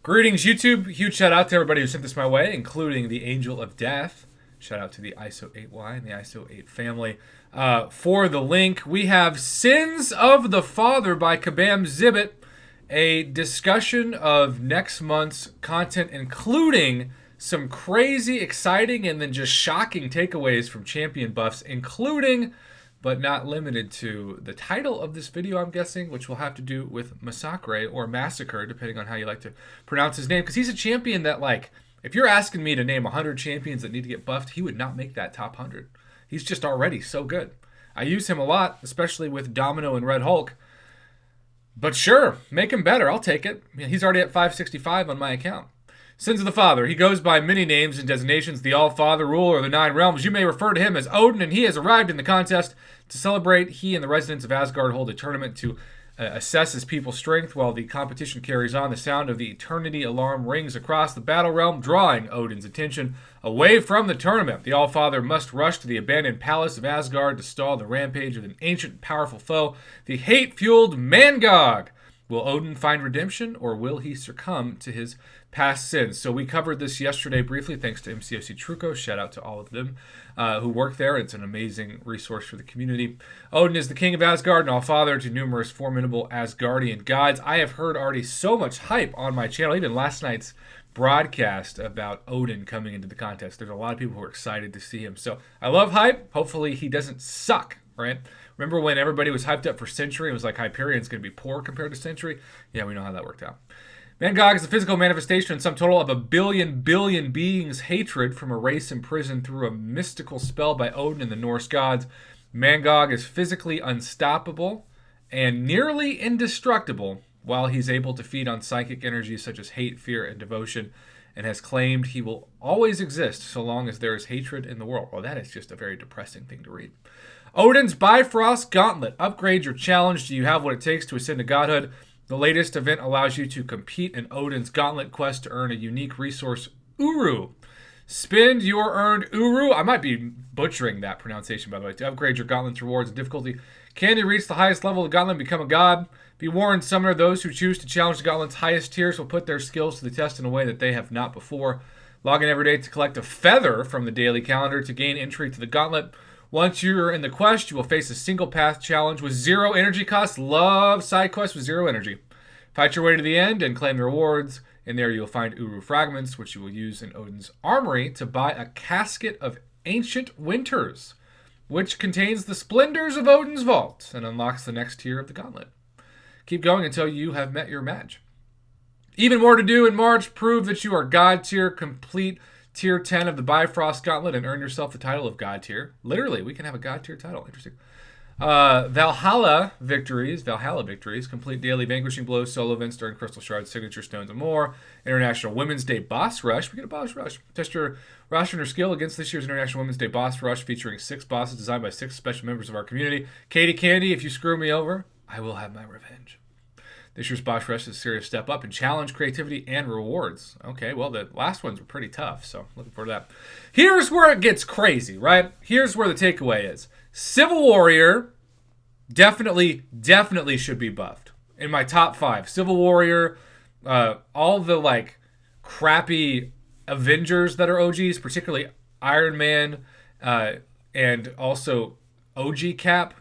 Greetings, YouTube. Huge shout out to everybody who sent this my way, including the Angel of Death. Shout out to the ISO8Y and the ISO8 family. For the link, we have Sins of the Father by Kabam Zibbit, a discussion of next month's content, including some crazy, exciting, and then just shocking takeaways from champion buffs, including, but not limited to, the title of this video, I'm guessing, which will have to do with Masacre or Massacre, depending on how you like to pronounce his name, because he's a champion that, like, if you're asking me to name 100 champions that need to get buffed, he would not make that top 100. He's just already so good. I use him a lot, especially with Domino and Red Hulk. But sure, make him better. I'll take it. He's already at 565 on my account. Sins of the Father. He goes by many names and designations, the All-Father, ruler of the Nine Realms. You may refer to him as Odin, and he has arrived in the contest. To celebrate, he and the residents of Asgard hold a tournament to assess his people's strength. While the competition carries on, the sound of the Eternity alarm rings across the battle realm, drawing Odin's attention away from the tournament. The All-Father must rush to the abandoned palace of Asgard to stall the rampage of an ancient, powerful foe, the hate-fueled Mangog. Will Odin find redemption, or will he succumb to his past sins? So we covered this yesterday briefly, thanks to MCOC Truco. Shout out to all of them who work there. It's an amazing resource for the community. Odin is the king of Asgard and all-father to numerous formidable Asgardian gods. I have heard already so much hype on my channel, even last night's broadcast about Odin coming into the contest. There's a lot of people who are excited to see him. So I love hype. Hopefully he doesn't suck, right? Remember when everybody was hyped up for Century? It was like Hyperion's going to be poor compared to Century. Yeah, we know how that worked out. Mangog is the physical manifestation in some total of a billion beings' hatred from a race imprisoned through a mystical spell by Odin and the Norse gods. Mangog is physically unstoppable and nearly indestructible, while he's able to feed on psychic energies such as hate, fear, and devotion, and has claimed he will always exist so long as there is hatred in the world. Well, that is just a very depressing thing to read. Odin's Bifrost Gauntlet. Upgrade your challenge. Do you have what it takes to ascend to godhood? The latest event allows you to compete in Odin's Gauntlet quest to earn a unique resource, Uru. Spend your earned Uru. I might be butchering that pronunciation, by the way. To upgrade your Gauntlet's rewards and difficulty, can you reach the highest level of the Gauntlet and become a god? Be warned, Summoner, those who choose to challenge the Gauntlet's highest tiers will put their skills to the test in a way that they have not before. Log in every day to collect a feather from the daily calendar to gain entry to the Gauntlet. Once you're in the quest, you will face a single path challenge with 0 energy cost. Love side quests with 0 energy. Fight your way to the end and claim the rewards. In there you'll find Uru fragments, which you will use in Odin's armory to buy a casket of ancient winters, which contains the splendors of Odin's vault and unlocks the next tier of the gauntlet. Keep going until you have met your match. Even more to do in March. Prove that you are God tier. Complete Tier 10 of the Bifrost Gauntlet and earn yourself the title of God Tier. Literally, we can have a God Tier title. Interesting. Valhalla victories. Complete daily vanquishing blows, solo events during Crystal Shards, signature stones, and more. International Women's Day Boss Rush. We get a Boss Rush. Test your roster and your skill against this year's International Women's Day Boss Rush, featuring 6 bosses designed by 6 special members of our community. Katie Candy, if you screw me over, I will have my revenge. This year's Boss Rush is a serious step up in challenge, creativity, and rewards. Okay, well, the last ones were pretty tough, so looking forward to that. Here's where it gets crazy, right? Here's where the takeaway is. Civil Warrior definitely should be buffed. In my top 5. Civil Warrior, all the, like, crappy Avengers that are OGs, particularly Iron Man, and also OG Cap.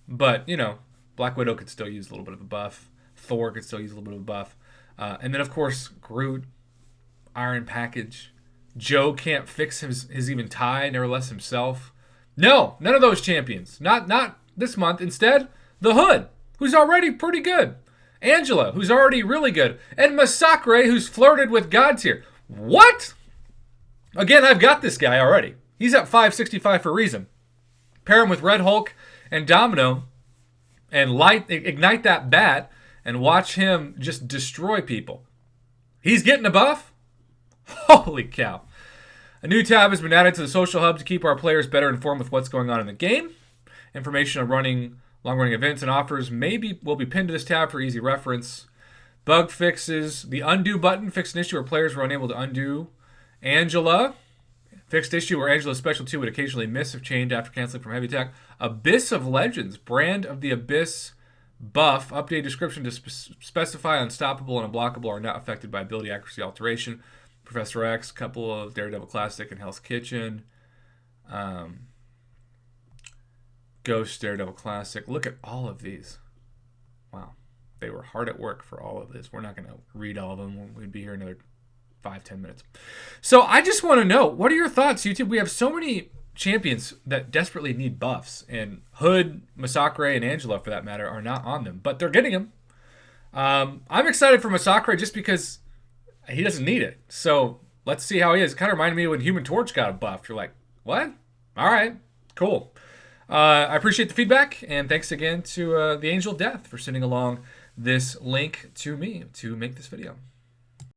But, you know, Black Widow could still use a little bit of a buff. Thor could still use a little bit of a buff. And then, of course, Groot, Iron Package. Joe can't fix his even tie, nevertheless himself. No, none of those champions. Not this month. Instead, the Hood, who's already pretty good. Angela, who's already really good. And Masacre, who's flirted with God tier. What? Again, I've got this guy already. He's at 565 for a reason. Pair him with Red Hulk and Domino and ignite that bat and watch him just destroy people. He's getting a buff? Holy cow. A new tab has been added to the social hub to keep our players better informed with what's going on in the game. Information on long-running events and offers will be pinned to this tab for easy reference. Bug fixes. The undo button fixed an issue where players were unable to undo. Angela. Fixed issue where Angela's special 2 would occasionally miss if chained after canceling from heavy attack. Abyss of Legends. Brand of the Abyss buff. Update description to specify unstoppable and unblockable are not affected by ability accuracy alteration. Professor X, couple of Daredevil Classic and Hell's Kitchen. Ghost, Daredevil Classic. Look at all of these. Wow. They were hard at work for all of this. We're not going to read all of them. We'd be here another 5-10 minutes. So I just want to know, what are your thoughts, YouTube? We have so many champions that desperately need buffs. And Hood, Masacre, and Angela, for that matter, are not on them. But they're getting them. I'm excited for Masacre just because he doesn't need it. So let's see how he is. It kind of reminded me when Human Torch got a buff. You're like, what? All right, cool. I appreciate the feedback, and thanks again to the Angel of Death for sending along this link to me to make this video.